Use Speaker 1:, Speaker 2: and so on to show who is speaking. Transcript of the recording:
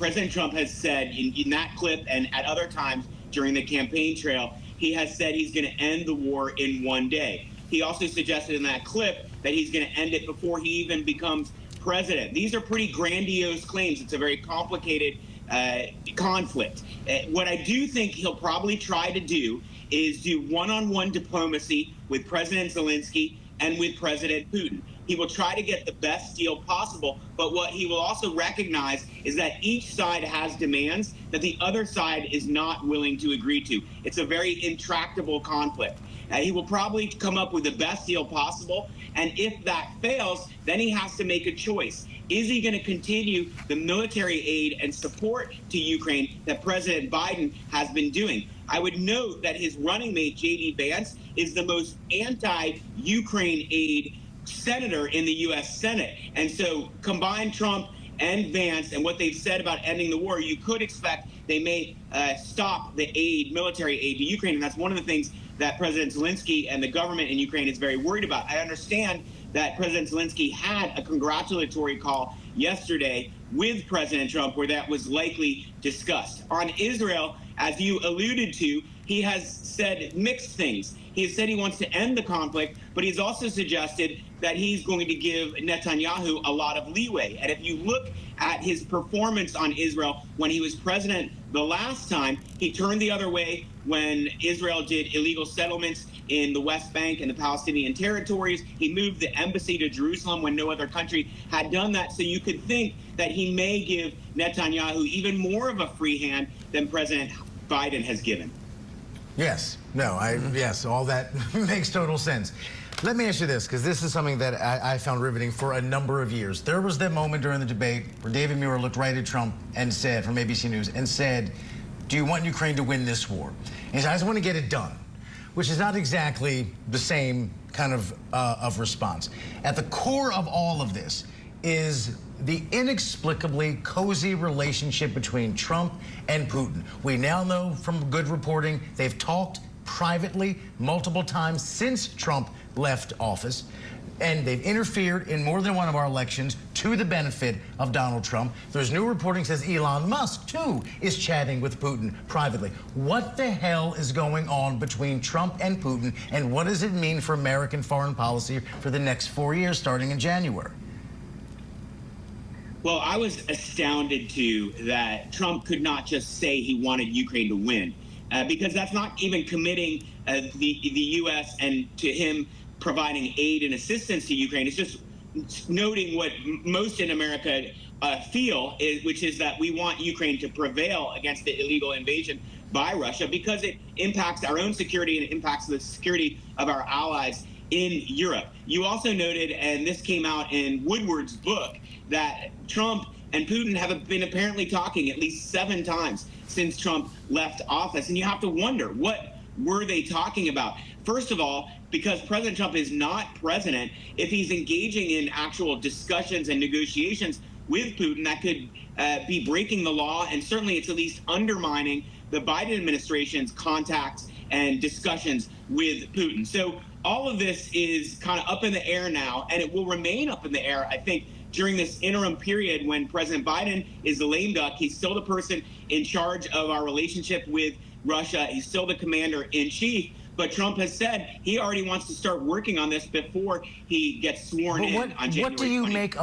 Speaker 1: President Trump has said in that clip and at other times during the campaign trail, he has said he's going to end the war in one day. He also suggested in that clip that he's going to end it before he even becomes president. These are pretty grandiose claims. It's a very complicated conflict. What I do think he'll probably try to do is do one-on-one diplomacy with President Zelensky and with President Putin. He will try to get the best deal possible, but what he will also recognize is that each side has demands that the other side is not willing to agree to. It's a very intractable conflict. He will probably come up with the best deal possible, and if that fails, then he has to make a choice. Is he going to continue the military aid and support to Ukraine that President Biden has been doing? I would note that his running mate, J.D. Vance, is the most anti-Ukraine aid senator in the U.S. Senate. And so combine Trump and Vance and what they've said about ending the war, you could expect they may stop the aid, military aid to Ukraine. And that's one of the things that President Zelensky and the government in Ukraine is very worried about. I understand that President Zelensky had a congratulatory call yesterday with President Trump where that was likely discussed. On Israel, as you alluded to, he has said mixed things. He has said he wants to end the conflict, but he's also suggested that he's going to give Netanyahu a lot of leeway. And if you look at his performance on Israel when he was president the last time, he turned the other way when Israel did illegal settlements in the West Bank and the Palestinian territories. He moved the embassy to Jerusalem when no other country had done that. So you could think that he may give Netanyahu even more of a free hand than President Biden has given.
Speaker 2: Yes. No, yes, all that makes total sense. Let me ask you this, because this is something that I found riveting for a number of years. There was that moment during the debate where David Muir looked right at Trump and said, from ABC News, and said, do you want Ukraine to win this war? And he said, I just want to get it done, which is not exactly the same kind of response. At the core of all of this is the inexplicably cozy relationship between Trump and Putin. We now know from good reporting they've talked privately multiple times since Trump left office, and they've interfered in more than one of our elections to the benefit of Donald Trump. There's new reporting says Elon Musk, too, is chatting with Putin privately. What the hell is going on between Trump and Putin, and what does it mean for American foreign policy for the next 4 years starting in January?
Speaker 1: Well, I was astounded, too, that Trump could not just say he wanted Ukraine to win, because that's not even committing the U.S. and to him providing aid and assistance to Ukraine. It's just noting what most in America feel, which is that we want Ukraine to prevail against the illegal invasion by Russia because it impacts our own security and it impacts the security of our allies in Europe. You also noted, and this came out in Woodward's book, that Trump and Putin have been apparently talking at least 7 times since Trump left office. And you have to wonder, what were they talking about? First of all, because President Trump is not president, if he's engaging in actual discussions and negotiations with Putin, that could be breaking the law, and certainly it's at least undermining the Biden administration's contacts and discussions with Putin. So all of this is kind of up in the air now, and it will remain up in the air, I think, during this interim period when President Biden is the lame duck. He's still the person in charge of our relationship with Russia. He's still the commander-in-chief. But Trump has said he already wants to start working on this before he gets sworn in on January 20th.
Speaker 2: What do you make of